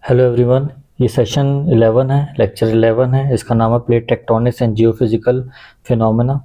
Hello everyone. ये session 11 है, lecture 11 है। इसका नाम है plate tectonics and geophysical phenomena.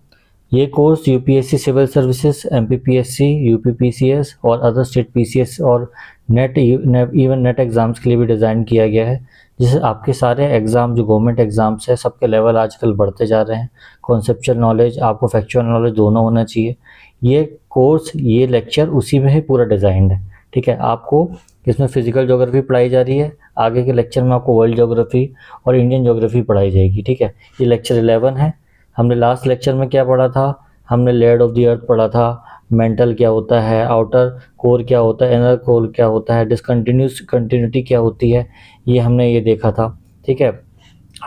ये course UPSC civil services, MPPSC, UPPCS और अदर स्टेट पीसीएस और इवन नेट एग्ज़ाम्स के लिए भी डिज़ाइन किया गया है, जिससे आपके सारे एग्ज़ाम जो गवर्नमेंट एग्ज़ाम्स है सबके लेवल आजकल बढ़ते जा रहे हैं। कॉन्सेप्चुअल नॉलेज, आपको फैक्चुअल नॉलेज दोनों होना चाहिए। ये कोर्स, ये लेक्चर उसी में ही पूरा डिज़ाइंड है। ठीक है, आपको इसमें फिजिकल ज्योग्राफी पढ़ाई जा रही है। आगे के लेक्चर में आपको वर्ल्ड ज्योग्राफी और इंडियन ज्योग्राफी पढ़ाई जाएगी। ठीक है, ये लेक्चर 11 है। हमने लास्ट लेक्चर में क्या पढ़ा था? हमने लेयर ऑफ द अर्थ पढ़ा था, मेंटल क्या होता है, आउटर कोर क्या होता है, इनर कोर क्या होता है, डिसकंटिन्यूस कंटिन्यूटी क्या होती है, ये हमने ये देखा था। ठीक है,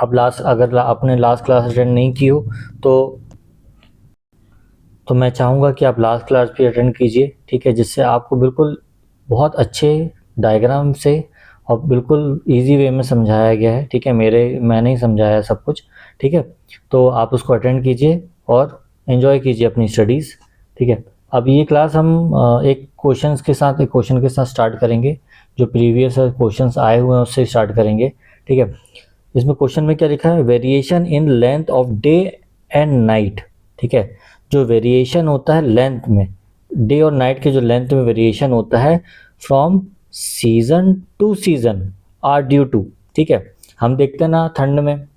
अब अगर आपने लास्ट क्लास अटेंड नहीं की हो तो मैं चाहूँगा कि आप लास्ट क्लास भी अटेंड कीजिए। ठीक है, जिससे आपको बिल्कुल बहुत अच्छे डायग्राम से और बिल्कुल इजी वे में समझाया गया है। ठीक है, मैंने ही समझाया सब कुछ। ठीक है, तो आप उसको अटेंड कीजिए और एंजॉय कीजिए अपनी स्टडीज़। ठीक है, अब ये क्लास हम एक क्वेश्चन के साथ स्टार्ट करेंगे। जो प्रीवियस क्वेश्चंस आए हुए हैं उससे स्टार्ट करेंगे। ठीक है, इसमें क्वेश्चन में क्या लिखा है? Variation in length of day and night. ठीक है, जो वेरिएशन होता है लेंथ में, डे और नाइट के जो लेंथ में वेरिएशन होता है from season to season are due to. ठीक है, हम देखते हैं ना ठंड में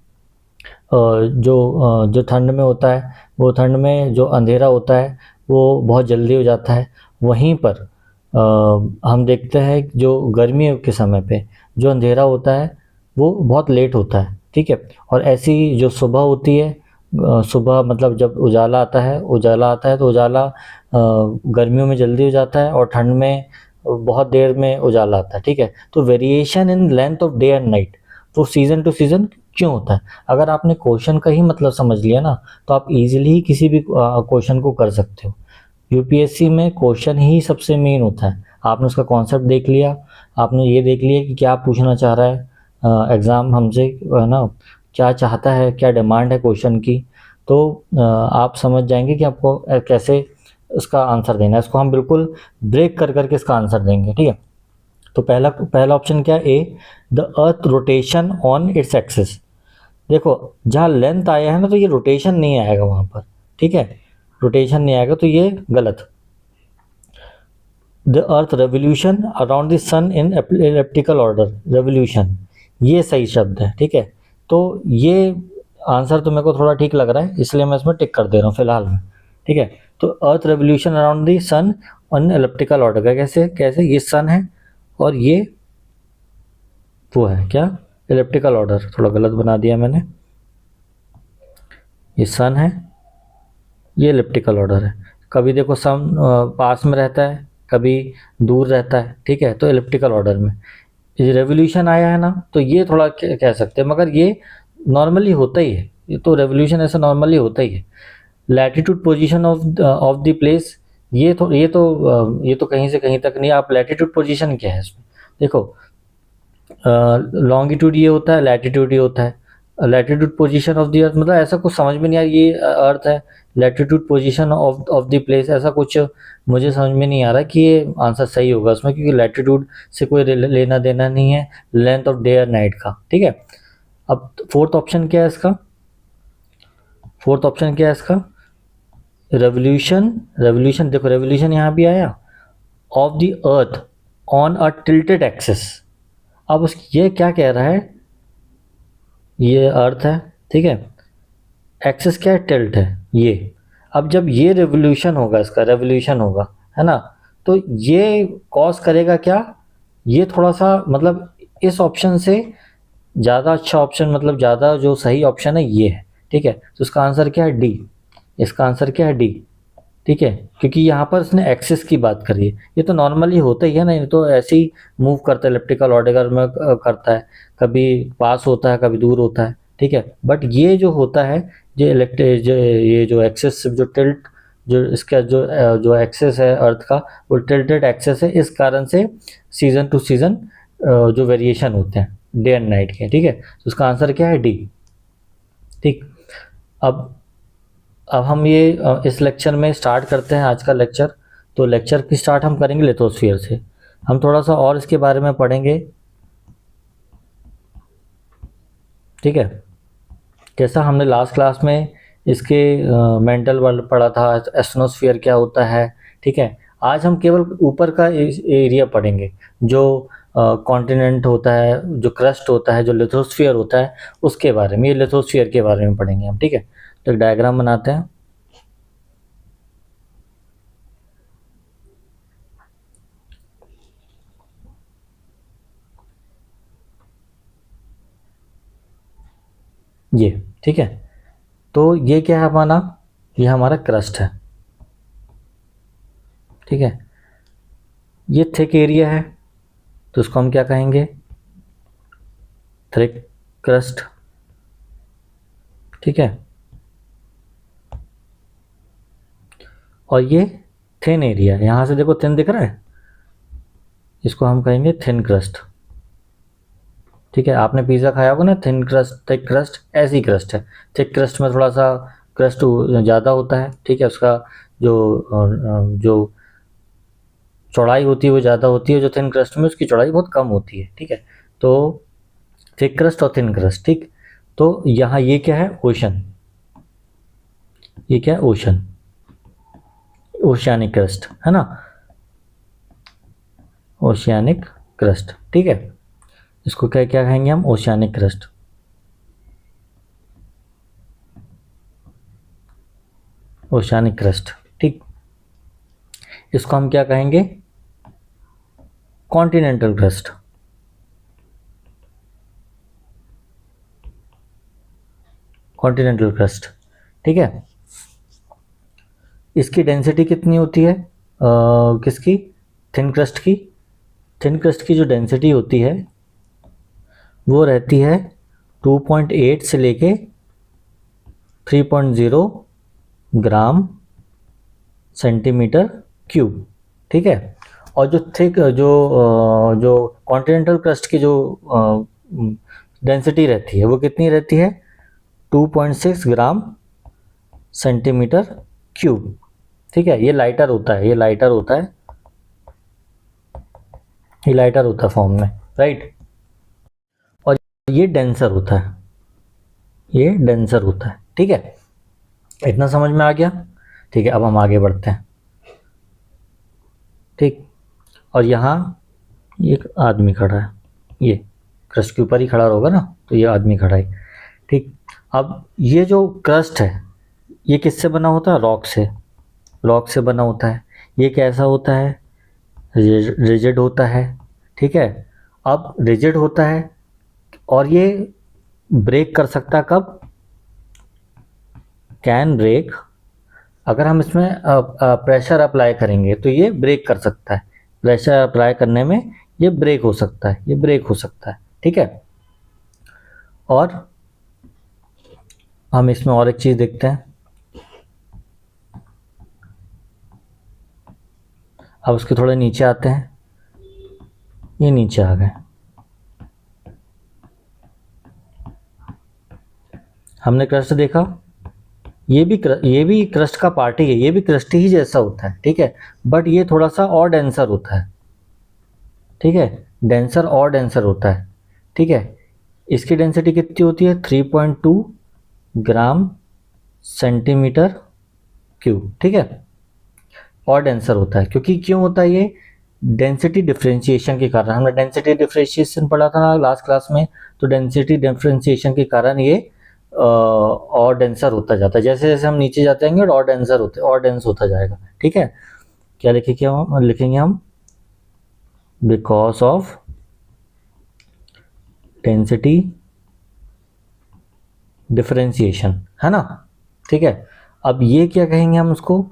जो ठंड में होता है, वो ठंड में जो अंधेरा होता है वो बहुत जल्दी हो जाता है। वहीं पर हम देखते हैं जो गर्मियों के समय पे जो अंधेरा होता है वो बहुत लेट होता है। ठीक है, और ऐसी जो सुबह होती है, सुबह मतलब जब उजाला आता है तो उजाला गर्मियों में जल्दी हो जाता है और ठंड में बहुत देर में उजाला आता है। ठीक है, तो variation in length of day and night वो सीज़न टू सीज़न क्यों होता है? अगर आपने क्वेश्चन का ही मतलब समझ लिया ना तो आप इजीली ही किसी भी क्वेश्चन को कर सकते हो। यूपीएससी में क्वेश्चन ही सबसे मेन होता है। आपने उसका कॉन्सेप्ट देख लिया, आपने ये देख लिया कि क्या पूछना चाह रहा है एग्ज़ाम हमसे, है ना, क्या चाहता है, क्या डिमांड है क्वेश्चन की, तो आप समझ जाएंगे कि आपको कैसे इसका आंसर देना है। इसको हम बिल्कुल ब्रेक कर करके इसका आंसर देंगे। ठीक है, तो पहला ऑप्शन क्या है? A, the earth rotation on its axis. देखो, जहाँ लेंथ आया है ना तो ये रोटेशन नहीं आएगा वहाँ पर। ठीक है, रोटेशन नहीं आएगा तो ये गलत। The earth revolution around the sun in elliptical order, revolution ये सही शब्द है। ठीक है, तो ये आंसर तो मेरे को थोड़ा ठीक लग रहा है, इसलिए मैं इसमें टिक कर दे रहा हूँ फिलहाल में। ठीक है, तो earth revolution around the sun on elliptical order का कैसे कैसे ये सन है और ये वो है क्या, एलिप्टिकल ऑर्डर। थोड़ा गलत बना दिया मैंने, ये सन है, ये एलिप्टिकल ऑर्डर है। कभी देखो सन पास में रहता है, कभी दूर रहता है। ठीक है, तो एलिप्टिकल ऑर्डर में ये रेवोल्यूशन आया है ना तो ये थोड़ा कह सकते हैं, मगर ये नॉर्मली होता ही है। ये तो रेवोल्यूशन ऐसा नॉर्मली होता ही है। Latitude position of the place, ये तो कहीं से कहीं तक नहीं। आप लैटिट्यूड पोजीशन क्या है इसमें देखो, लॉन्गिट्यूड ये होता है, लैटिट्यूड ये होता है। Latitude position of the earth मतलब ऐसा कुछ समझ में नहीं आया, ये अर्थ है, latitude position of the place, ऐसा कुछ मुझे समझ में नहीं आ रहा कि ये आंसर सही होगा उसमें, क्योंकि लैटिट्यूड से कोई लेना देना नहीं है लेंथ ऑफ डे और नाइट का। ठीक है, अब फोर्थ ऑप्शन क्या है इसका? फोर्थ ऑप्शन क्या है इसका? रेवोल्यूशन देखो, रेवोल्यूशन यहाँ भी आया of the earth on a tilted axis. अब उस ये क्या कह रहा है? ये अर्थ है, ठीक है, एक्सिस क्या है? टिल्ट है ये। अब जब ये रेवोल्यूशन होगा, इसका रेवोल्यूशन होगा, है ना, तो ये कॉज करेगा क्या? ये थोड़ा सा मतलब इस ऑप्शन से ज़्यादा अच्छा ऑप्शन, मतलब ज़्यादा जो सही ऑप्शन है ये है। ठीक है, तो इसका आंसर क्या है? डी। इसका आंसर क्या है? डी। ठीक है, क्योंकि यहाँ पर इसने एक्सिस की बात करी है। ये तो नॉर्मली होता ही है ना, ये तो ऐसे ही मूव करता है, इलेप्टिकल ऑर्डर में करता है, कभी पास होता है कभी दूर होता है। ठीक है, बट ये जो होता है, ये जो एक्सिस, जो टिल्ट, जो इसका जो एक्सेस है अर्थ का, वो टिल्टेड एक्सेस है। इस कारण से सीजन टू सीजन जो वेरिएशन होते हैं डे एंड नाइट के। ठीक है, तो उसका आंसर क्या है? डी। ठीक, अब हम ये इस लेक्चर में स्टार्ट करते हैं आज का लेक्चर। तो लेक्चर की स्टार्ट हम करेंगे लिथोस्फीयर से। हम थोड़ा सा और इसके बारे में पढ़ेंगे। ठीक है। जैसा हमने लास्ट क्लास में इसके मेंटल वर्ल्ड पढ़ा था, एस्ट्रोनोस्फीयर क्या होता है, ठीक है। आज हम केवल ऊपर का एरिया पढ़ेंगे, जो कॉन्टिनेंट होता है, जो क्रस्ट होता है, जो लिथोस्फीयर होता है, उसके बारे में, ये लिथोस्फीयर के बारे में पढ़ेंगे हम, ठीक है। तो एक डायग्राम बनाते हैं। ये ठीक है। तो ये क्या है हमारा, ये हमारा क्रस्ट है, ठीक है। ये थिक एरिया है, तो इसको हम क्या कहेंगे, थिक क्रस्ट, ठीक है। और ये थिन एरिया, यहां से देखो थिन दिख रहा है, इसको हम कहेंगे थिन क्रस्ट, ठीक है। आपने पिज़्ज़ा खाया होगा ना, थिन क्रस्ट, थिक क्रस्ट, ऐसी क्रस्ट है। थिक क्रस्ट में थोड़ा सा क्रस्ट ज़्यादा होता है, ठीक है। उसका जो चौड़ाई होती है वो ज़्यादा होती है, जो थिन क्रस्ट में उसकी चौड़ाई बहुत कम होती है, ठीक है। तो थिक क्रस्ट और थिन क्रस्ट, ठीक। तो यहाँ ये क्या है, ओशन, ये क्या है, ओशन, ओशियानिक क्रस्ट है ना, ओशियानिक क्रस्ट, ठीक है। इसको क्या क्या कहेंगे हम, ओशियानिक क्रस्ट, ओशियानिक क्रस्ट, ठीक। इसको हम क्या कहेंगे, कॉन्टिनेंटल क्रस्ट, कॉन्टिनेंटल क्रस्ट, ठीक है। इसकी डेंसिटी कितनी होती है, किसकी, थिन क्रस्ट की। थिन क्रस्ट की जो डेंसिटी होती है वो रहती है 2.8 से लेके 3.0 ग्राम सेंटीमीटर क्यूब, ठीक है। और जो थिक जो कॉन्टिनेंटल क्रस्ट की जो डेंसिटी रहती है वो कितनी रहती है, 2.6 ग्राम सेंटीमीटर क्यूब, ठीक है। ये लाइटर होता है, ये लाइटर होता है, ये लाइटर होता है फॉर्म में, राइट। और ये डेंसर होता है, ये डेंसर होता है, ठीक है। इतना समझ में आ गया, ठीक है। अब हम आगे बढ़ते हैं, ठीक। और यहाँ एक आदमी खड़ा है, ये क्रस्ट के ऊपर ही खड़ा होगा ना, तो ये आदमी खड़ा है, ठीक। अब ये जो क्रस्ट है ये किससे बना होता है, रॉक से, रॉक से बना होता है। ये कैसा होता है, रिजिड होता है, ठीक है। अब रिजिड होता है और ये ब्रेक कर सकता है कब, कैन ब्रेक, अगर हम इसमें प्रेशर अप्लाई करेंगे तो ये ब्रेक कर सकता है, प्रेशर अप्लाई करने में ये ब्रेक हो सकता है, ये ब्रेक हो सकता है, ठीक है। और हम इसमें और एक चीज़ देखते हैं, अब उसके थोड़े नीचे आते हैं, ये नीचे आ गए, हमने क्रस्ट देखा, ये भी क्रस्ट का पार्ट ही है, ये भी क्रस्ट ही जैसा होता है, ठीक है। बट ये थोड़ा सा और डेंसर होता है, ठीक है, डेंसर और डेंसर होता है, ठीक है। इसकी डेंसिटी कितनी होती है, 3.2 ग्राम सेंटीमीटर क्यूब, ठीक है। और डेंसर होता है, क्योंकि क्यों होता है ये, डेंसिटी डिफरेंशिएशन के कारण। हमने डेंसिटी डिफरेंशिएशन पढ़ा था ना लास्ट क्लास में, तो डेंसिटी डिफरेंशिएशन के कारण ये और डेंसर होता जाता है। जैसे जैसे हम नीचे जाते जाएंगे और डेंसर होते, और डेंस होता जाएगा, ठीक है। क्या लिखेंगे हम, लिखेंगे हम बिकॉज ऑफ डेंसिटी डिफरेंशिएशन, है ना, ठीक है। अब ये क्या कहेंगे हम उसको,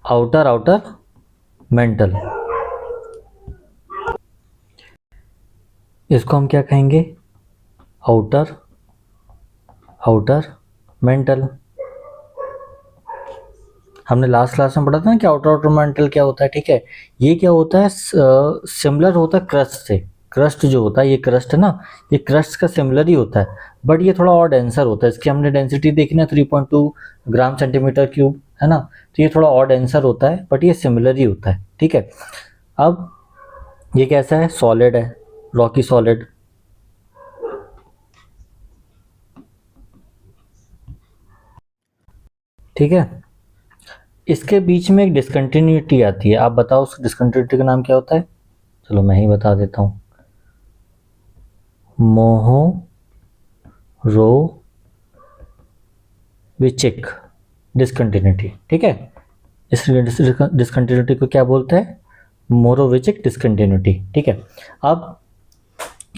आउटर मेंटल, इसको हम क्या कहेंगे, आउटर मेंटल। हमने लास्ट क्लास में पढ़ा था ना कि आउटर मेंटल क्या होता है, ठीक है। ये क्या होता है, सिमिलर होता है क्रस्ट से, क्रस्ट जो होता है, ये क्रस्ट है ना, ये क्रस्ट का सिमिलर ही होता है, बट ये थोड़ा और डेंसर होता है। इसकी हमने डेंसिटी देखी ना, 3.2 ग्राम सेंटीमीटर क्यूब, है ना, तो ये थोड़ा और डेंसर होता है, बट ये सिमिलर ही होता है, ठीक है। अब ये कैसा है, सॉलिड है, रॉकी सॉलिड, ठीक है। इसके बीच में एक डिसकंटिन्यूटी आती है, आप बताओ उस डिसकंटिन्यूटी का नाम क्या होता है? चलो मैं ही बता देता हूँ, मोहोरोविचिक डिसकंटिन्यूटी। ठीक है, इस डिसकंटिन्यूटी को क्या बोलते हैं? मोरोविचिक डिसकंटिन्यूटी। ठीक है, अब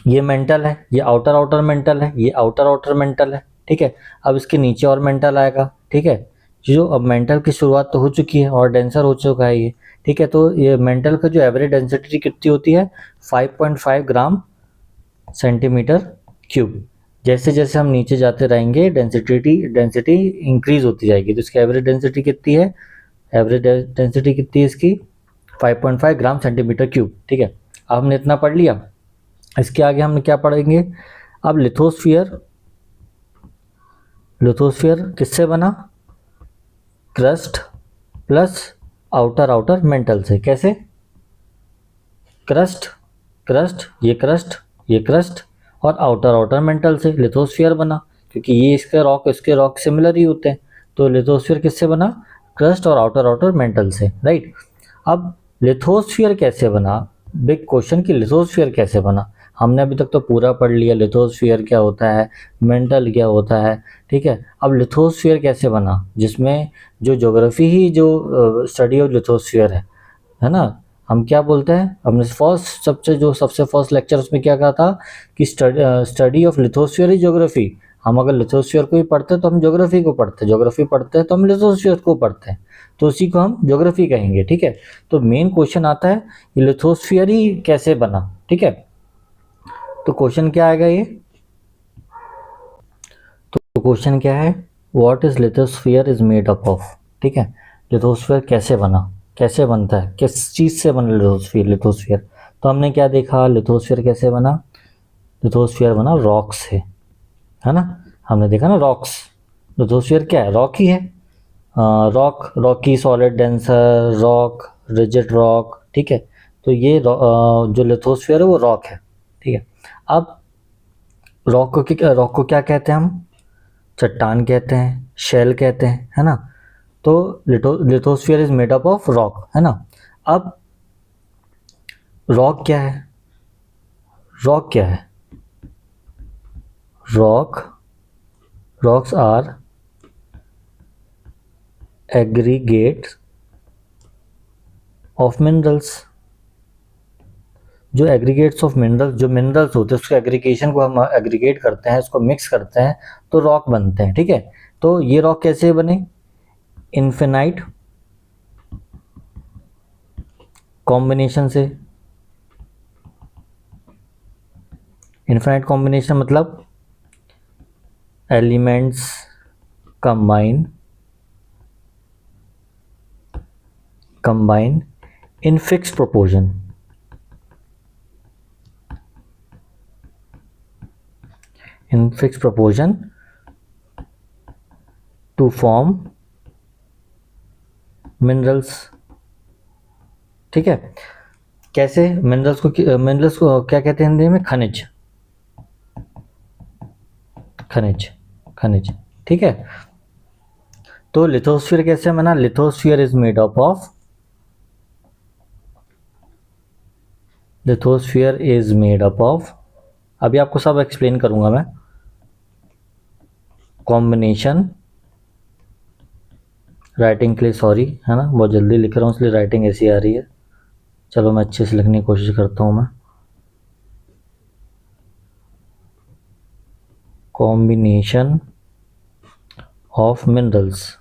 ये मेंटल है, ये आउटर मेंटल है, ये आउटर मेंटल है। ठीक है, अब इसके नीचे और मेंटल आएगा। ठीक है, जो अब मेंटल की शुरुआत तो हो चुकी है और डेंसर हो चुका है ये। ठीक है, तो ये मेंटल का जो एवरेज डेंसिटी कितनी होती है? 5.5 ग्राम सेंटीमीटर क्यूब। जैसे जैसे हम नीचे जाते रहेंगे डेंसिटी इंक्रीज होती जाएगी। तो इसकी एवरेज डेंसिटी कितनी है? एवरेज डेंसिटी कितनी है इसकी? 5.5 ग्राम सेंटीमीटर क्यूब। ठीक है, अब हमने इतना पढ़ लिया। इसके आगे हम क्या पढ़ेंगे? अब लिथोस्फीयर किससे बना? क्रस्ट प्लस आउटर मेंटल से। कैसे? क्रस्ट ये क्रस्ट और आउटर मेंटल से लिथोस्फीयर बना, क्योंकि ये इसके रॉक सिमिलर ही होते हैं। तो लिथोस्फीयर किससे बना? क्रस्ट और आउटर मेंटल से, राइट। अब लिथोस्फीयर कैसे बना? बिग क्वेश्चन कि लिथोस्फीयर कैसे बना। हमने अभी तक तो पूरा पढ़ लिया लिथोस्फीयर क्या होता है, मेंटल क्या होता है। ठीक है, अब लिथोस्फीयर कैसे बना, जिसमें जो ज्योग्राफी ही जो स्टडी ऑफ लिथोस्फीयर है ना। हम क्या बोलते हैं, हमने सबसे फर्स्ट लेक्चर उसमें क्या कहा था कि study of lithosphere he geography. हम अगर लिथोस्फीयर को ही पढ़ते हैं तो हम ज्योग्राफी को पढ़ते हैं, ज्योग्राफी पढ़ते हैं तो हम लिथोस्फीयर को पढ़ते हैं, तो उसी को हम ज्योग्राफी कहेंगे। ठीक है, तो मेन क्वेश्चन आता है लिथोस्फीयर ही कैसे बना। ठीक है, तो क्वेश्चन क्या आएगा ये? तो क्वेश्चन क्या है? What is lithosphere is made up of. ठीक है, लिथोस्फीयर कैसे बना, कैसे बनता है, किस चीज़ से बना लिथोस्फीयर। तो हमने क्या देखा, लिथोस्फीयर कैसे बना? लिथोस्फीयर बना रॉक से, है ना। हमने देखा ना रॉक्स, लिथोस्फीयर क्या है? रॉक ही है। Rocky solid denser rock, rigid rock. ठीक है, तो ये जो लिथोस्फीयर है वो रॉक है। ठीक है, अब रॉक को क्या कहते हैं हम? चट्टान कहते हैं, शेल कहते हैं, है ना। तो lithosphere is made up of rock, है ना। अब रॉक क्या है? Rocks are aggregates of minerals. जो एग्रीगेट्स ऑफ मिनरल्स, जो मिनरल्स होते हैं उसके एग्रीगेशन को हम एग्रीगेट करते हैं, उसको मिक्स करते हैं तो रॉक बनते हैं। ठीक है, तो ये रॉक कैसे बने? इन्फिनाइट कॉम्बिनेशन से। इन्फिनाइट कॉम्बिनेशन मतलब elements combine in fixed proportion. in fixed proportion to form minerals। ठीक है, कैसे? मिनरल्स को क्या कहते हैं हिंदी में? खनिज। ठीक है, तो लिथोस्फीयर कैसे बना? Lithosphere is made up of अभी आपको सब एक्सप्लेन करूंगा मैं। कॉम्बिनेशन, राइटिंग के लिए सॉरी, है ना, बहुत जल्दी लिख रहा हूँ इसलिए राइटिंग ऐसी आ रही है। चलो मैं अच्छे से लिखने की कोशिश करता हूँ मैं। Combination of minerals.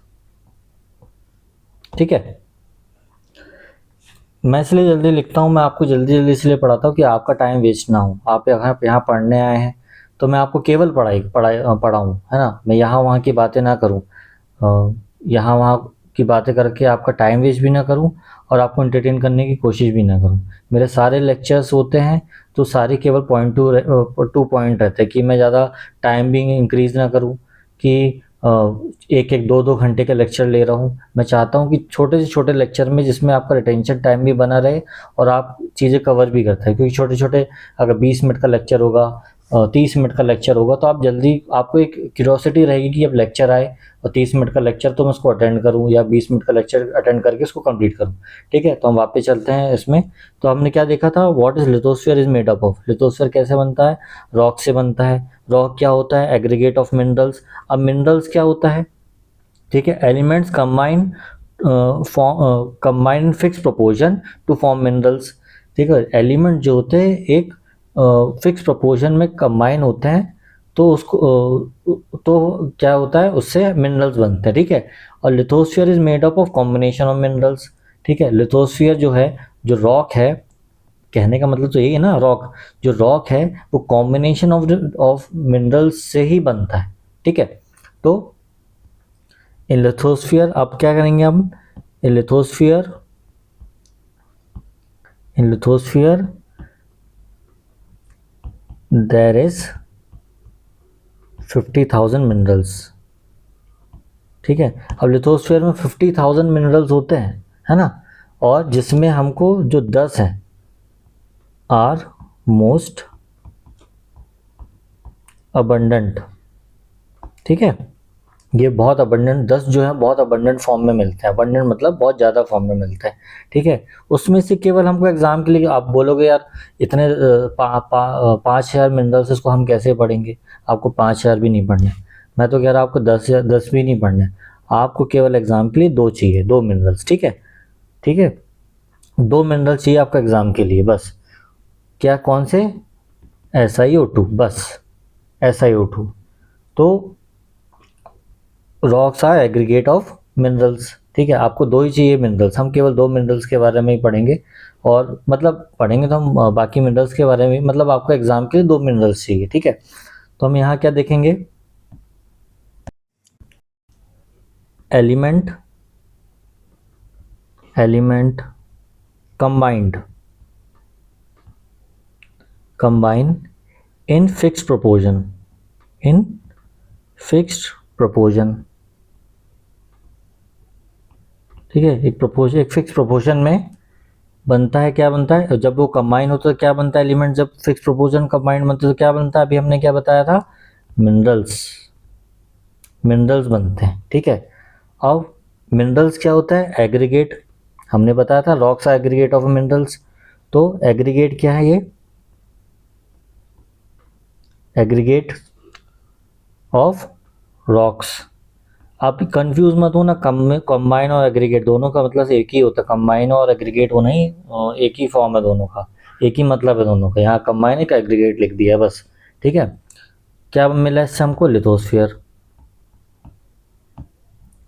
ठीक है, मैं इसलिए जल्दी लिखता हूँ, मैं आपको जल्दी इसलिए पढ़ाता हूँ कि आपका टाइम वेस्ट ना हो। आप यहाँ पढ़ने आए हैं तो मैं आपको केवल पढ़ाऊँ, है ना। मैं यहाँ वहाँ की बातें ना करूँ, यहाँ वहाँ की बातें करके आपका टाइम वेस्ट भी ना करूँ और आपको एंटरटेन करने की कोशिश भी ना करूँ। मेरे सारे लेक्चर्स होते हैं तो सारे केवल टू पॉइंट रहते हैं कि मैं ज़्यादा टाइम भी इंक्रीज़ ना करूँ कि एक 2 घंटे का लेक्चर ले रहा हूँ। मैं चाहता हूँ कि छोटे से छोटे लेक्चर में जिसमें आपका रिटेंशन टाइम भी बना रहे और आप चीज़ें कवर भी करते हैं, क्योंकि छोटे अगर 20 मिनट का लेक्चर होगा 30 मिनट का लेक्चर होगा, तो आप जल्दी, आपको एक क्यूरियोसिटी रहेगी कि अब लेक्चर आए और 30 मिनट का लेक्चर तो मैं उसको अटेंड करूं या 20 मिनट का लेक्चर अटेंड करके उसको कंप्लीट करूं। ठीक है, तो हम वापस चलते हैं इसमें। तो हमने क्या देखा था, what is lithosphere is made up of. Lithosphere कैसे बनता है, रॉक से बनता है। रॉक क्या होता है, एग्रीगेट ऑफ मिनरल्स। अब मिनरल्स क्या होता है, ठीक है, elements combine fix proportion to form minerals. ठीक है, एलिमेंट जो होते हैं एक फिक्स प्रोपोर्शन में कंबाइन होते हैं, तो उसको तो क्या होता है, उससे मिनरल्स बनते हैं। ठीक है, और lithosphere is made up of combination of minerals. ठीक है, लिथोस्फीयर जो है, जो रॉक है, कहने का मतलब तो यही है ना, रॉक, जो रॉक है वो कॉम्बिनेशन ऑफ मिनरल्स से ही बनता है। ठीक है, तो इन लिथोस्फीयर अब क्या करेंगे हम, इन लिथोस्फीयर देयर इज 50,000 मिनरल्स। ठीक है, अब लिथोस्फीयर में 50,000 मिनरल्स होते हैं, है ना, और जिसमें हमको जो 10 हैं आर मोस्ट अबंडेंट। ठीक है, ये बहुत अबंडेंट 10 जो है बहुत अबंडेंट फॉर्म में मिलते हैं। अबंडेंट मतलब बहुत ज़्यादा फॉर्म में मिलते हैं। ठीक है, उसमें से केवल हमको एग्जाम के लिए, आप बोलोगे यार इतने 5,000 मिनरल्स, इसको हम कैसे पढ़ेंगे। आपको 5,000 भी नहीं पढ़ने, मैं तो कह रहा हूँ आपको 10 भी नहीं पढ़ने। आपको केवल एग्जाम के लिए 2 चाहिए, 2 मिनरल्स। ठीक है, ठीक है, 2 मिनरल चाहिए आपका एग्जाम के लिए बस। क्या, कौन से, SiO2, बस SiO2। तो rocks are aggregate of minerals. ठीक है, आपको 2 ही चाहिए मिनरल्स, हम केवल 2 मिनरल्स के बारे में ही पढ़ेंगे, और मतलब पढ़ेंगे तो हम बाकी मिनरल्स के बारे में, मतलब आपको एग्जाम के लिए 2 मिनरल्स चाहिए। ठीक है, तो हम यहाँ क्या देखेंगे, element combined in fixed proportion. ठीक है, एक फिक्स प्रोपोर्शन में बनता है। क्या बनता है, जब वो कंबाइन होता है क्या बनता है, एलिमेंट जब फिक्स प्रोपोर्शन कंबाइन बनते हैं तो क्या बनता है, अभी हमने क्या बताया था, मिनरल्स बनते हैं। ठीक है, अब मिनरल्स क्या होता है, एग्रीगेट, हमने बताया था rocks are aggregate of minerals. तो एग्रीगेट क्या है, ये एग्रीगेट ऑफ रॉक्स। आप कंफ्यूज मत हो ना, कंबाइन और एग्रीगेट दोनों का मतलब एक ही होता है। कंबाइन और एग्रीगेट होना ही एक ही फॉर्म है, दोनों का एक ही मतलब है दोनों का। यहाँ कंबाइन एक एग्रीगेट लिख दिया बस। ठीक है, क्या मिला इससे हमको, लिथोस्फीयर।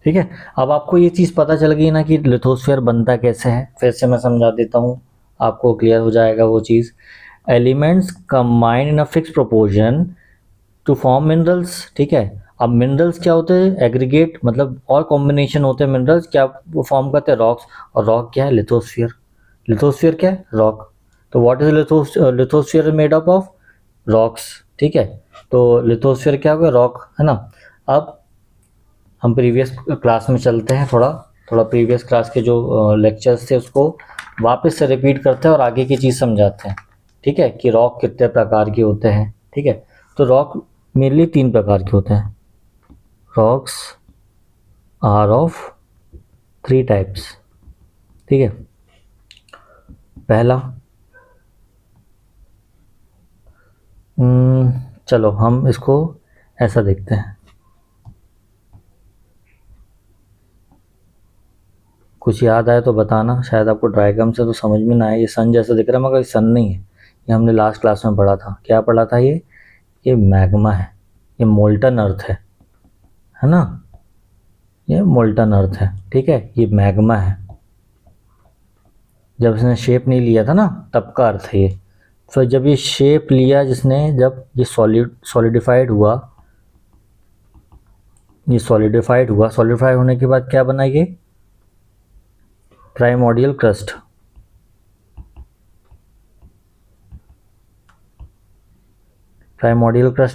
ठीक है, अब आपको ये चीज़ पता चल गई ना कि लिथोस्फीयर बनता कैसे है, फिर से मैं समझा देता हूँ, आपको क्लियर हो जाएगा वो चीज़। Elements combine in a fix proportion to form minerals. ठीक है, अब मिनरल्स क्या होते हैं, एग्रीगेट मतलब और कॉम्बिनेशन होते हैं मिनरल्स, क्या वो फॉर्म करते हैं, रॉक्स। और रॉक क्या है, लिथोस्फीयर। लिथोस्फीयर क्या है, रॉक। तो what is lithosphere made up of rocks. ठीक है, तो लिथोस्फीयर क्या होगा, रॉक, है ना। अब हम प्रीवियस क्लास में चलते हैं, थोड़ा प्रीवियस क्लास के जो लेक्चर्स थे उसको वापस से रिपीट करते हैं और आगे की चीज़ समझाते हैं। ठीक है, कि रॉक कितने प्रकार के होते हैं। ठीक है, तो रॉक मेनली 3 प्रकार के होते हैं। Rocks are of 3 types. ठीक है, पहला, चलो हम इसको ऐसा देखते हैं, कुछ याद आए तो बताना, शायद आपको डायग्राम से तो समझ में ना आए। ये सन जैसा दिख रहा है मगर ये सन नहीं है, ये हमने लास्ट क्लास में पढ़ा था। क्या पढ़ा था, ये मैग्मा है, ये मोल्टन अर्थ है ना, ये मोल्टन अर्थ है। ठीक है, ये मैग्मा है, जब इसने शेप नहीं लिया था ना तब का अर्थ है ये। फिर जब ये शेप लिया जिसने, जब ये सॉलिडिफाइड होने के बाद क्या बना, ये प्राइमोर्डियल क्रस्ट।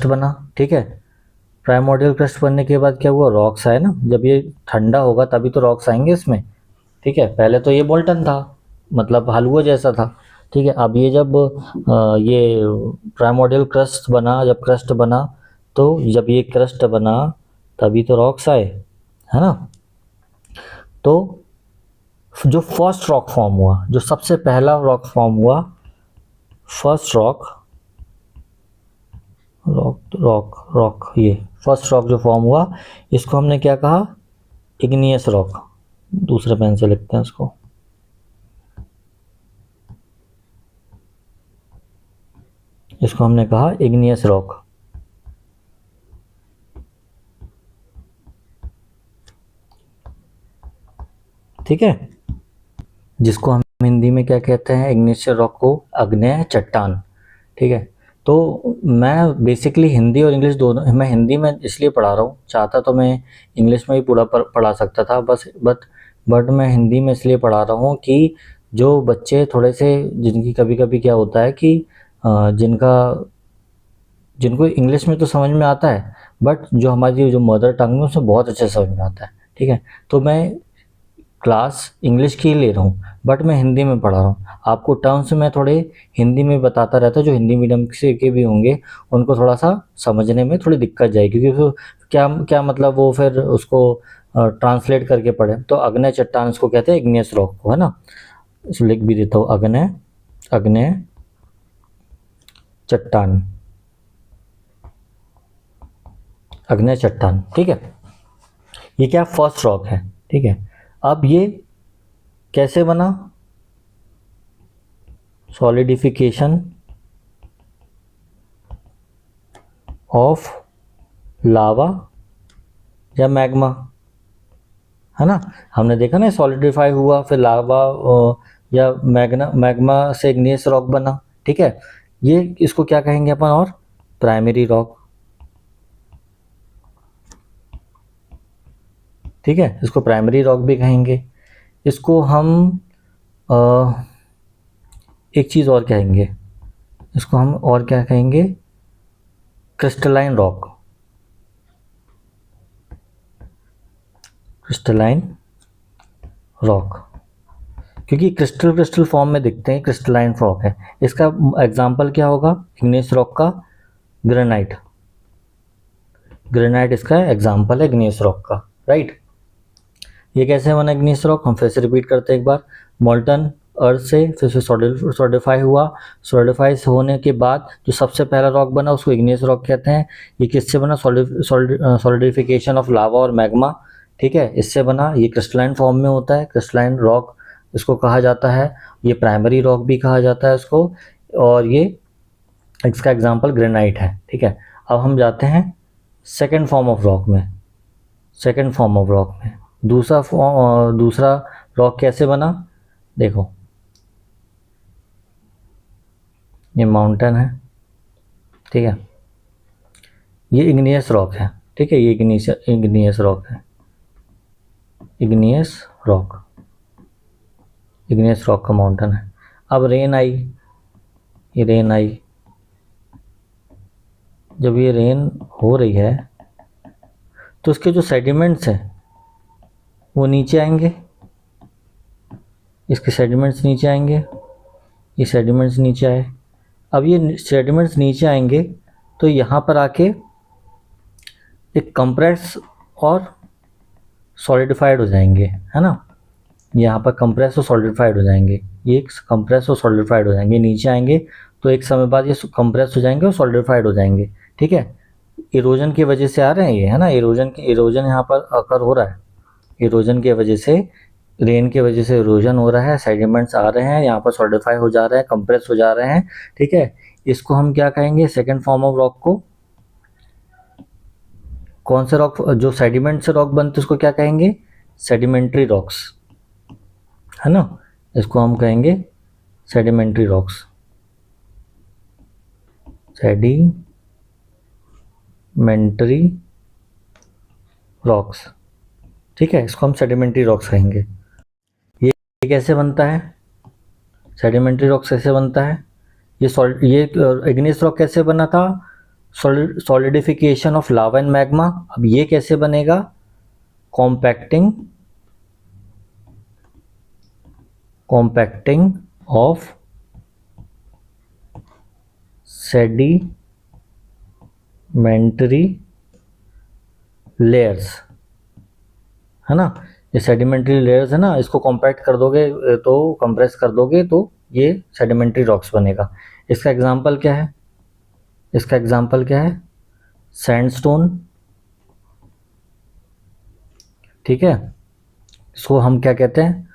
बना। ठीक है, प्राइमोर्डियल क्रस्ट बनने के बाद क्या हुआ, रॉक्स आए ना। जब ये ठंडा होगा तभी तो रॉक्स आएंगे इसमें। ठीक है, पहले तो ये मोल्टन था, मतलब हलवा जैसा था। ठीक है। अब ये जब ये प्राइमोर्डियल क्रस्ट बना, जब क्रस्ट बना, तो जब ये क्रस्ट बना तभी तो रॉक्स आए, है ना। तो जो फर्स्ट रॉक फॉर्म हुआ, जो सबसे पहला रॉक फॉर्म हुआ, फर्स्ट रॉक, ये फर्स्ट रॉक जो फॉर्म हुआ, इसको हमने क्या कहा, इग्नियस रॉक। दूसरे पेन से लिखते हैं इसको, इसको हमने कहा इग्नियस रॉक। ठीक है, जिसको हम हिंदी में क्या कहते हैं, इग्नियस रॉक को आग्नेय चट्टान। ठीक है, तो मैं बेसिकली हिंदी और इंग्लिश दोनों, मैं हिंदी में इसलिए पढ़ा रहा हूँ, चाहता तो मैं इंग्लिश में भी पूरा पढ़ा सकता था, बट मैं हिंदी में इसलिए पढ़ा रहा हूँ कि जो बच्चे थोड़े से, जिनकी कभी कभी क्या होता है कि जिनको इंग्लिश में तो समझ में आता है, बट जो हमारी जो मदर टंग है उसमें बहुत अच्छे से समझ में आता है। ठीक है, तो मैं क्लास इंग्लिश की ले रहा हूँ, बट मैं हिंदी में पढ़ा रहा हूँ। आपको टर्म्स मैं थोड़े हिंदी में बताता रहता हूँ, जो हिंदी मीडियम से के भी होंगे उनको थोड़ा सा समझने में थोड़ी दिक्कत जाएगी, क्योंकि क्या क्या मतलब वो फिर उसको ट्रांसलेट करके पढ़े। तो अग्नेय चट्टान इसको कहते हैं, इग्नियस रॉक को, है ना। इसको लिख भी देता हूँ, अग्नेय चट्टान, अग्नेय चट्टान। ठीक है, ये क्या फर्स्ट रॉक है। ठीक है, अब ये कैसे बना, सॉलिडिफिकेशन ऑफ लावा या मैग्मा, है ना। हमने देखा ना, सॉलिडिफाई हुआ, फिर लावा या मैग्मा से इग्नियस रॉक बना। ठीक है, ये इसको क्या कहेंगे अपन, और प्राइमरी रॉक। ठीक है, इसको प्राइमरी रॉक भी कहेंगे। इसको हम एक चीज़ और कहेंगे, इसको हम और क्या कहेंगे, क्रिस्टलाइन रॉक, क्रिस्टलाइन रॉक, क्योंकि क्रिस्टल फॉर्म में दिखते हैं, क्रिस्टलाइन रॉक है। इसका एग्जाम्पल क्या होगा, इग्नियस रॉक का ग्रेनाइट, ग्रेनाइट इसका एग्जाम्पल है इग्नियस रॉक का, राइट। ये कैसे बना इग्नियस रॉक, हम फिर से रिपीट करते हैं एक बार। मोल्टन अर्थ से फिर से सॉलिडिफाई हुआ, सॉलिडिफाई होने के बाद जो सबसे पहला रॉक बना उसको इग्नियस रॉक कहते हैं। ये किससे बना, सॉलिडिफिकेशन ऑफ लावा और मैग्मा। ठीक है, इससे बना, ये क्रिस्टलाइन फॉर्म में होता है, क्रिस्टलाइन रॉक इसको कहा जाता है। ये प्राइमरी रॉक भी कहा जाता है इसको, और ये इसका एग्जाम्पल ग्रेनाइट है। ठीक है, अब हम जाते हैं सेकेंड फॉर्म ऑफ रॉक में, सेकेंड फॉर्म ऑफ रॉक में दूसरा रॉक कैसे बना, देखो ये माउंटेन है। ठीक है, ये इग्नियस रॉक है। ठीक है, ये इग्नियस रॉक है, इग्नियस रॉक का माउंटेन है। अब रेन आई, ये रेन आई, जब ये रेन हो रही है तो उसके जो सेडिमेंट्स हैं वो नीचे आएंगे, इसके सेडिमेंट्स नीचे आएंगे, ये सेडिमेंट्स नीचे आए। अब ये सेडिमेंट्स नीचे आएंगे तो यहाँ पर आके एक कंप्रेस और सॉलिडिफाइड हो जाएंगे, है ना। यहाँ पर कंप्रेस और सॉलिडिफाइड हो जाएंगे, ये कंप्रेस और सॉलिडिफाइड हो जाएंगे, नीचे आएंगे तो एक समय बाद ये कंप्रेस हो जाएंगे और सॉलिडिफाइड हो जाएंगे। ठीक है, इरोजन की वजह से आ रहे हैं ये, है ना। इरोजन यहाँ पर अकर हो रहा है, इरोजन की वजह से, रेन की वजह से इरोजन हो रहा है, सेडिमेंट्स आ रहे हैं, यहाँ पर सॉलिडिफाई हो जा रहे हैं, कंप्रेस हो जा रहे हैं। ठीक है, इसको हम क्या कहेंगे, सेकेंड फॉर्म ऑफ रॉक को, कौन से रॉक, जो सेडिमेंट से रॉक बनते उसको क्या कहेंगे, सेडिमेंट्री रॉक्स, है ना। इसको हम कहेंगे सेडिमेंट्री रॉक्स, सेडिमेंट्री रॉक्स। ठीक है, इसको हम सेडिमेंट्री रॉक्स कहेंगे। ये कैसे बनता है, सेडिमेंट्री रॉक्स कैसे बनता है, ये इग्नियस रॉक कैसे बना था, solidification of lava and magma. अब ये कैसे बनेगा, कॉम्पैक्टिंग ऑफ सेडिमेंट्री लेयर्स, है ना। ये सेडिमेंट्री लेयर्स है ना, इसको कॉम्पैक्ट कर दोगे तो कंप्रेस कर दोगे तो ये सेडिमेंट्री रॉक्स बनेगा। इसका एग्जांपल क्या है? इसका एग्जांपल क्या है? सैंडस्टोन, ठीक है। इसको हम क्या कहते हैं?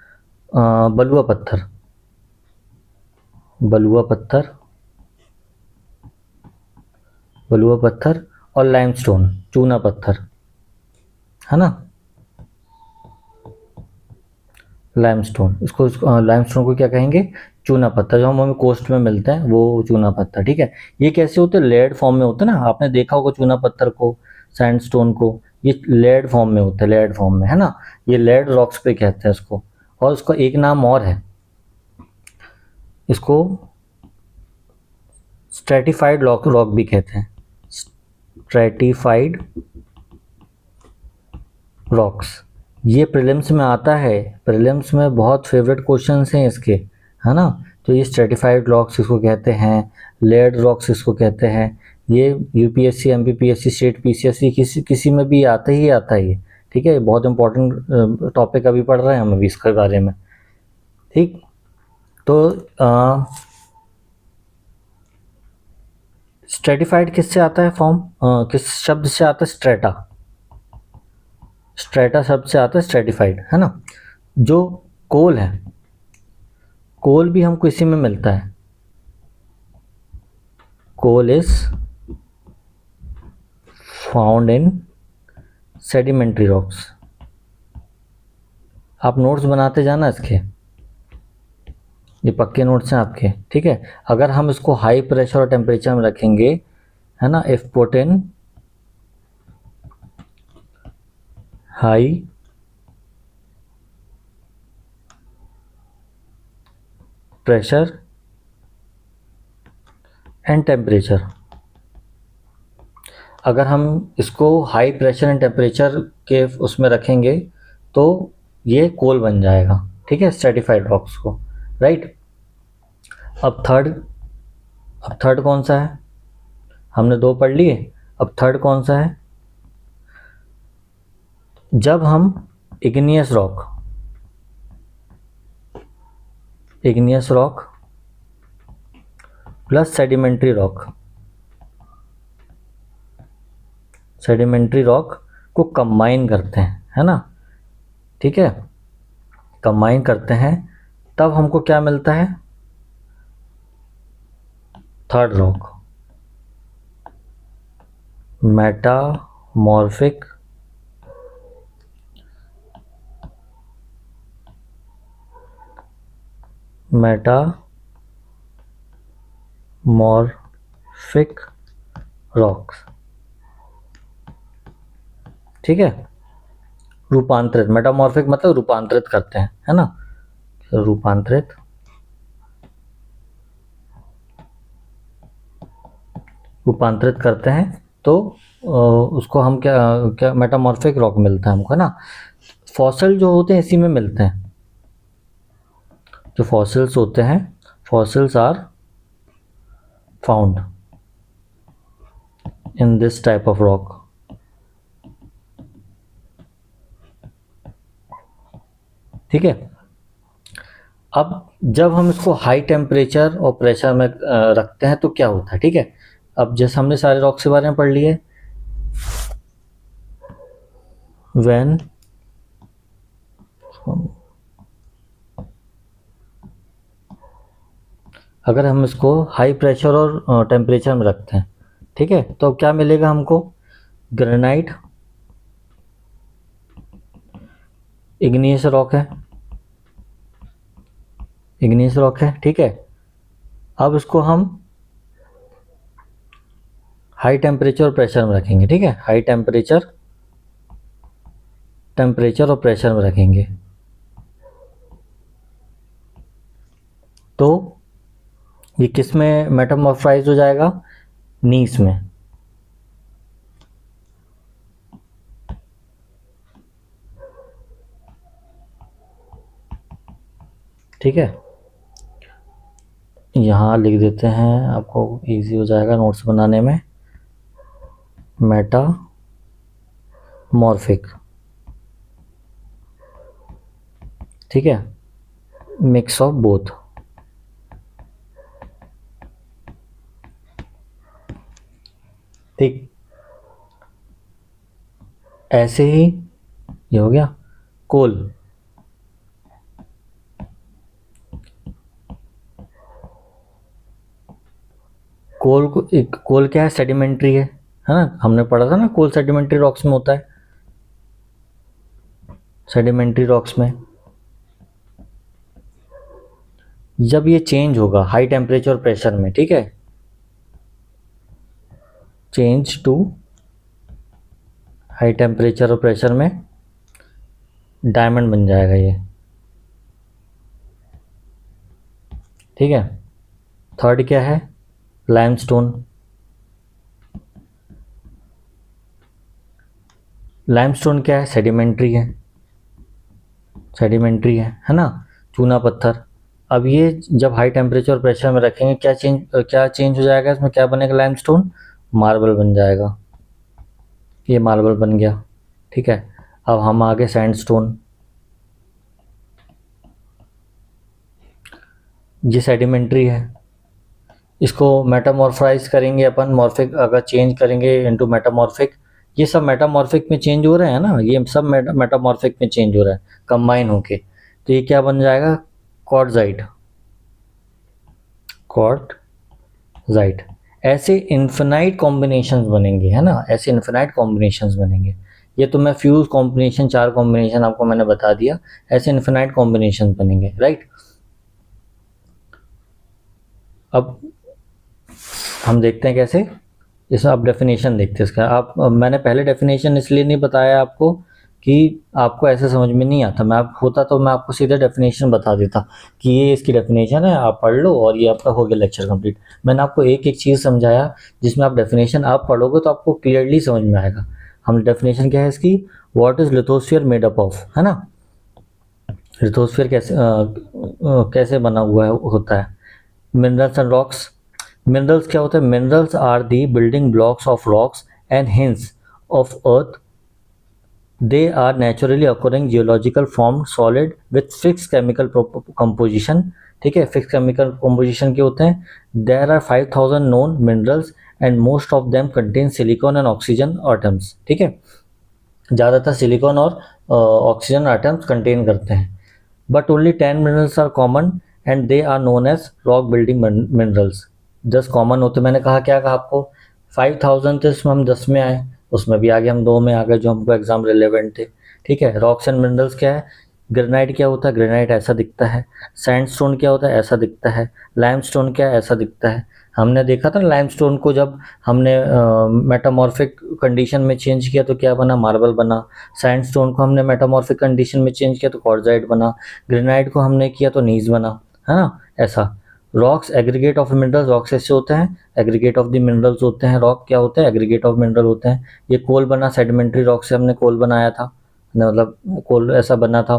बलुआ पत्थर, बलुआ पत्थर, बलुआ पत्थर और लाइमस्टोन, चूना पत्थर, है ना। लाइमस्टोन, इसको लाइमस्टोन को क्या कहेंगे? चूना पत्थर। जो हमें कोस्ट में मिलते हैं वो चूना पत्थर, ठीक है। ये कैसे होते हैं? लेड फॉर्म में होते हैं ना, आपने देखा होगा चूना पत्थर को, सैंडस्टोन को, ये लेड फॉर्म में होते हैं, लेड फॉर्म में, है ना। ये लेड रॉक्स पे कहते हैं इसको। और उसका एक नाम और है, इसको स्ट्रेटिफाइड रॉक भी कहते हैं, स्ट्रेटिफाइड रॉक्स। ये प्रीलिम्स में आता है, प्रीलिम्स में बहुत फेवरेट क्वेश्चंस हैं इसके, है ना। तो ये स्ट्रेटिफाइड रॉक्स इसको कहते हैं, लेड रॉक्स इसको कहते हैं। ये यूपीएससी, एमपीपीएससी, स्टेट पीसीएससी किसी में भी आता ही आता है ये, ठीक है। बहुत इंपॉर्टेंट टॉपिक अभी पढ़ रहे हैं हम अभी इसके बारे में, ठीक। तो स्ट्रेटिफाइड किससे आता है फॉर्म, किस शब्द से आता है? स्ट्रेटा, स्ट्रेटा शब्द से आता है स्ट्रेटिफाइड, है ना। जो कोल है, कोल भी हमको इसी में मिलता है। Coal is found in sedimentary rocks. आप नोट्स बनाते जाना इसके, ये पक्के नोट्स हैं आपके, ठीक है। अगर हम इसको हाई प्रेशर और टेम्परेचर में रखेंगे, है ना, if put in high pressure and temperature, अगर हम इसको हाई प्रेशर एंड टेम्परेचर के उसमें रखेंगे तो ये कोल बन जाएगा, ठीक है, स्ट्रेटिफाइड रॉक्स को, राइट। अब थर्ड कौन सा है? हमने दो पढ़ लिए, अब थर्ड कौन सा है? जब हम igneous rock plus sedimentary rock को कंबाइन करते हैं, है ना, ठीक है, कंबाइन करते हैं, तब हमको क्या मिलता है? थर्ड रॉक, मेटामॉर्फिक रॉक्स, ठीक है। रूपांतरित, मेटामॉर्फिक मतलब रूपांतरित करते हैं, है ना, रूपांतरित करते हैं तो उसको हम क्या मेटामॉर्फिक रॉक मिलता है हमको, है ना। फॉसिल जो होते हैं इसी में मिलते हैं, जो फॉसिल्स होते हैं, fossils are found in this type of rock, ठीक है। अब जब हम इसको हाई टेम्परेचर और प्रेशर में रखते हैं तो क्या होता है, ठीक है। अब जैसे हमने सारे रॉक्स के बारे में पढ़ लिए, व्हेन अगर हम इसको हाई प्रेशर और टेम्परेचर में रखते हैं, ठीक है, तो क्या मिलेगा हमको? ग्रेनाइट इग्नियस रॉक है, ठीक है। अब इसको हम हाई टेम्परेचर और प्रेशर में रखेंगे, ठीक है, हाई टेम्परेचर और प्रेशर में रखेंगे तो ये किस में मेटामॉर्फाइज हो जाएगा? नीस में, ठीक है। यहाँ लिख देते हैं, आपको इजी हो जाएगा नोट्स बनाने में। मेटामॉर्फिक, ठीक है, मिक्स ऑफ बोथ। ठीक, ऐसे ही ये हो गया कोल। कोल को, एक कोल क्या है, सेडिमेंट्री है ना, हमने पढ़ा था ना कोल सेडिमेंट्री रॉक्स में होता है। सेडिमेंट्री रॉक्स में जब ये चेंज होगा हाई टेम्परेचर और प्रेशर में, ठीक है, चेंज टू हाई टेम्परेचर और प्रेशर में डायमंड बन जाएगा ये, ठीक है। थर्ड क्या है, लाइमस्टोन। लाइमस्टोन क्या है, सेडिमेंट्री है, सेडिमेंट्री है ना, चूना पत्थर। अब ये जब हाई टेम्परेचर और प्रेशर में रखेंगे क्या चेंज हो जाएगा इसमें, क्या बनेगा, लाइमस्टोन मार्बल बन जाएगा। ये मार्बल बन गया, ठीक है। अब हम आगे सैंडस्टोन, ये सेडिमेंट्री है, इसको मेटामॉर्फाइज करेंगे अपन, मॉर्फिक अगर चेंज करेंगे इनटू मेटामॉर्फिक। ये सब मेटामॉर्फिक में चेंज हो रहे हैं ना, ये सब मेटामॉर्फिक में चेंज हो रहा है कंबाइन होके, तो ये क्या बन जाएगा, क्वार्टजाइट। क्वार्टजाइट। ऐसे इन्फिनाइट कॉम्बिनेशंस बनेंगे, है ना, ऐसे इन्फिनाइट कॉम्बिनेशंस बनेंगे। ये तो मैं फ्यूज कॉम्बिनेशन, 4 कॉम्बिनेशन आपको मैंने बता दिया, ऐसे इन्फिनाइट कॉम्बिनेशन बनेंगे, राइट। अब हम देखते हैं कैसे, इसमें आप डेफिनेशन देखते हैं इसका। आप, मैंने पहले डेफिनेशन इसलिए नहीं बताया आपको कि आपको ऐसे समझ में नहीं आता, मैं आप होता तो मैं आपको सीधे डेफिनेशन बता देता कि ये इसकी डेफिनेशन है, आप पढ़ लो और ये आपका हो गया लेक्चर कंप्लीट। मैंने आपको एक एक चीज़ समझाया जिसमें आप डेफिनेशन आप पढ़ोगे तो आपको क्लियरली समझ में आएगा। हम डेफिनेशन क्या है इसकी, what is lithosphere made up of, है ना, लिथोस्फीयर कैसे बना हुआ है, होता है। मिनरल्स एंड रॉक्स, मिनरल्स क्या होता है, minerals are the building blocks of rocks and hence of earth. They are naturally occurring geological form solid with fix chemical composition, ठीक है, फिक्स केमिकल कंपोजिशन के होते हैं। There are 5000 known minerals and most of them contain silicon and oxygen atoms, ठीक है, ज़्यादातर silicon और oxygen atoms contain करते हैं। But only 10 minerals are common and they are known as rock building minerals. 10 common होते, मैंने कहा क्या कहा आपको, 5000 थे, उसमें हम 10 में आए, उसमें भी आगे हम 2 में आ गए जो हमको एग्जाम रिलेवेंट थे, ठीक है। रॉक्स एंड मिनरल्स क्या है, ग्रेनाइट क्या होता है, ग्रेनाइट ऐसा दिखता है। सैंडस्टोन क्या होता है, ऐसा दिखता है। लाइमस्टोन क्या है, ऐसा दिखता है। हमने देखा था लाइमस्टोन को जब हमने मेटामॉर्फिक कंडीशन में चेंज किया तो क्या बना, मार्बल बना। सैंडस्टोन को हमने मेटामॉर्फिक कंडीशन में चेंज किया तो क्वार्टजाइट बना। ग्रेनाइट को हमने किया तो नीज बना, है ना, ऐसा। Rocks aggregate of minerals, rocks ऐसे होते हैं, एग्रीगेट ऑफ द मिनरल्स होते हैं। रॉक क्या होते हैं, एग्रीगेट ऑफ मिनरल होते हैं। ये कोल बना, सेडिमेंट्री रॉक से हमने कोल बनाया था, मतलब कोल ऐसा बना था।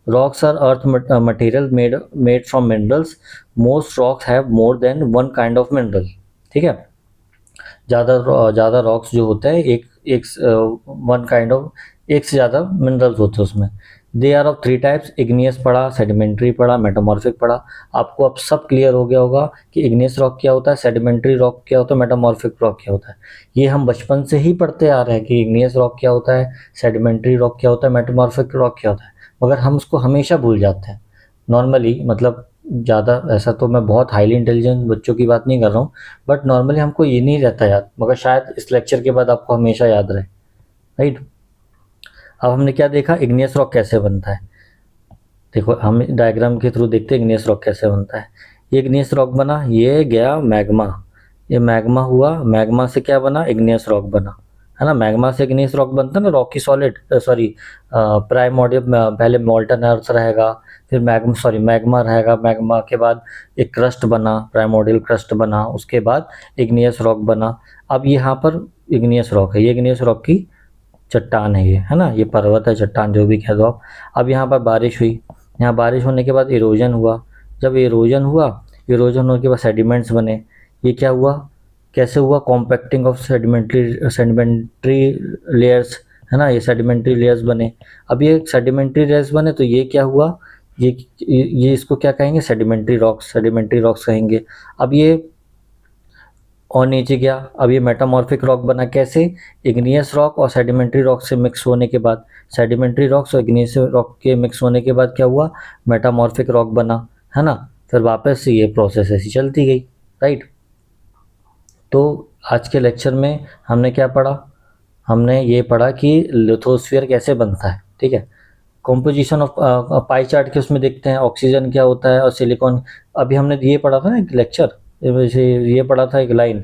Rocks are earth material made from minerals. Most rocks have more than one kind of mineral, ठीक है। ज़्यादा रॉक्स जो होते हैं एक एक वन काइंड ऑफ, एक से ज़्यादा मिनरल्स होते हैं उसमें। They are of 3 types, igneous पढ़ा, सेडिमेंट्री पढ़ा, मेटामॉर्फिक पढ़ा। आपको अब सब क्लियर हो गया होगा कि इग्नियस रॉक क्या होता है, सेडिमेंट्री रॉक क्या होता है, मेटामॉर्फिक रॉक क्या होता है। ये हम बचपन से ही पढ़ते आ रहे हैं कि इग्नियस रॉक क्या होता है, सेडिमेंट्री रॉक क्या होता है, मेटामॉर्फिक रॉक क्या होता है, मगर हम उसको हमेशा भूल जाते हैं नॉर्मली। मतलब ज़्यादा, ऐसा तो मैं बहुत हाईली इंटेलिजेंट बच्चों की बात नहीं कर रहा हूँ, बट नॉर्मली हमको ये नहीं रहता याद, मगर शायद इस लेक्चर के बाद आपको हमेशा याद रहे, राइट। अब हमने क्या देखा, इग्नियस रॉक कैसे बनता है। देखो हम डायग्राम के थ्रू देखते हैं इग्नियस रॉक कैसे बनता है। ये इग्नियस रॉक बना, ये गया मैग्मा, ये मैग्मा हुआ, मैग्मा से क्या बना, इग्नियस रॉक बना, है ना। मैग्मा से इग्नियस रॉक बनता है ना, रॉकी सॉलिड, सॉरी प्राइमोर्डियम, पहले मोल्टन अर्थ रहेगा, फिर मैग्मा रहेगा, मैग्मा के बाद एक क्रस्ट बना, प्राइमोर्डियल क्रस्ट बना, उसके बाद इग्नियस रॉक बना। अब यहाँ पर इग्नियस रॉक है, ये इग्नियस रॉक की चट्टान है ये, है ना, ये पर्वत है, चट्टान जो भी कह दो आप। अब यहाँ पर बारिश हुई, यहाँ बारिश होने के बाद इरोजन हुआ। जब इरोजन हुआ, इरोजन होने के बाद सेडिमेंट्स बने। ये क्या हुआ, कैसे हुआ, कॉम्पैक्टिंग ऑफ सेडिमेंट्री लेयर्स, है ना, ये सेडिमेंट्री लेयर्स बने। अब ये सेडिमेंट्री लेयर्स बने तो ये क्या हुआ, ये इसको क्या कहेंगे, सेडिमेंट्री रॉक्स कहेंगे। अब ये और नीचे गया, अब ये मेटामॉर्फिक रॉक बना, कैसे, इग्नियस रॉक और सेडिमेंट्री रॉक से मिक्स होने के बाद, सेडिमेंट्री रॉक्स और इग्नियस रॉक के मिक्स होने के बाद क्या हुआ, मेटामॉर्फिक रॉक बना, है ना। फिर वापस से ये प्रोसेस ऐसी चलती गई, राइट। तो आज के लेक्चर में हमने क्या पढ़ा, हमने ये पढ़ा कि लिथोस्फीयर कैसे बनता है, ठीक है। कॉम्पोजिशन ऑफ पाई चार्ट के उसमें देखते हैं ऑक्सीजन क्या होता है और सिलिकॉन। अभी हमने ये पढ़ा था ना एक लेक्चर, ये पढ़ा था एक लाइन,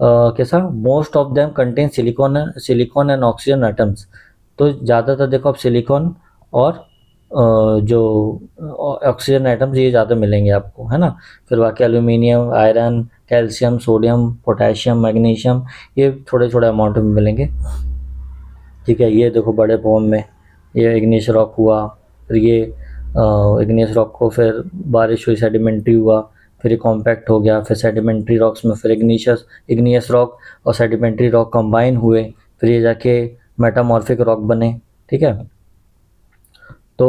कैसा, most of them contain silicon and oxygen atoms. तो ज़्यादातर देखो आप सिलिकॉन और जो ऑक्सीजन एटम्स ये ज़्यादा मिलेंगे आपको, है ना। फिर बाकी aluminium, iron, calcium, sodium, potassium, magnesium, ये थोड़े थोड़े अमाउंट में मिलेंगे, ठीक है। ये देखो बड़े फॉर्म में ये इग्नियस रॉक हुआ, फिर ये इग्नियस रॉक को फिर बारिश हुई, सेडिमेंट्री हुआ, फिर ये कॉम्पैक्ट हो गया, फिर सेडिमेंट्री रॉक्स में फिर इग्नियस रॉक और सेडिमेंट्री रॉक कंबाइन हुए, फिर ये जाके मेटामॉर्फिक रॉक बने, ठीक है। तो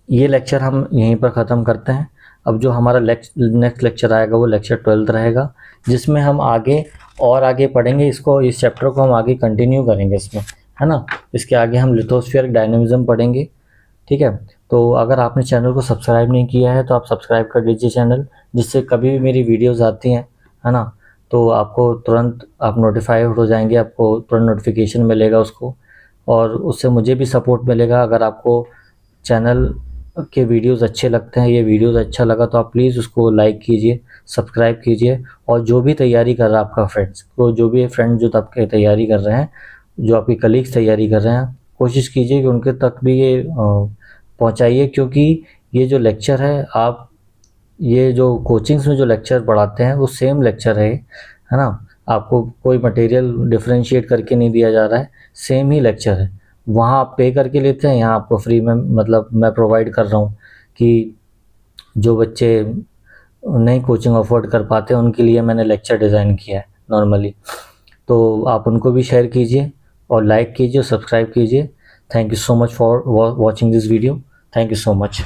ये लेक्चर हम यहीं पर ख़त्म करते हैं। अब जो हमारा नेक्स्ट लेक्चर आएगा वो लेक्चर 12 रहेगा, जिसमें हम आगे पढ़ेंगे इसको, इस चैप्टर को हम आगे कंटिन्यू करेंगे इसमें, है ना। इसके आगे हम लिथोस्फीयर डायनेमिज्म पढ़ेंगे, ठीक है। तो अगर आपने चैनल को सब्सक्राइब नहीं किया है तो आप सब्सक्राइब कर लीजिए चैनल, जिससे कभी भी मेरी वीडियोस आती हैं, है ना, तो आपको तुरंत आप नोटिफाइड हो जाएंगे, आपको तुरंत नोटिफिकेशन मिलेगा उसको, और उससे मुझे भी सपोर्ट मिलेगा। अगर आपको चैनल के वीडियोस अच्छे लगते हैं, ये वीडियोस अच्छा लगा तो आप प्लीज़ उसको लाइक कीजिए, सब्सक्राइब कीजिए। और जो भी तैयारी कर रहा है आपका फ्रेंड्स, तो जो भी फ्रेंड्स जो आपके तैयारी कर रहे हैं, जो आपके कलीग्स तैयारी कर रहे हैं, कोशिश कीजिए कि उनके तक भी ये पहुंचाइए, क्योंकि ये जो लेक्चर है, आप ये जो कोचिंग्स में जो लेक्चर पढ़ाते हैं वो सेम लेक्चर है ना। आपको कोई मटेरियल डिफरेंशिएट करके नहीं दिया जा रहा है, सेम ही लेक्चर है। वहाँ आप पे करके लेते हैं, यहाँ आपको फ्री में, मतलब मैं प्रोवाइड कर रहा हूँ कि जो बच्चे नहीं कोचिंग अफोर्ड कर पाते उनके लिए मैंने लेक्चर डिज़ाइन किया है नॉर्मली। तो आप उनको भी शेयर कीजिए और लाइक कीजिए, सब्सक्राइब कीजिए। Thank you so much for watching this video. Thank you so much.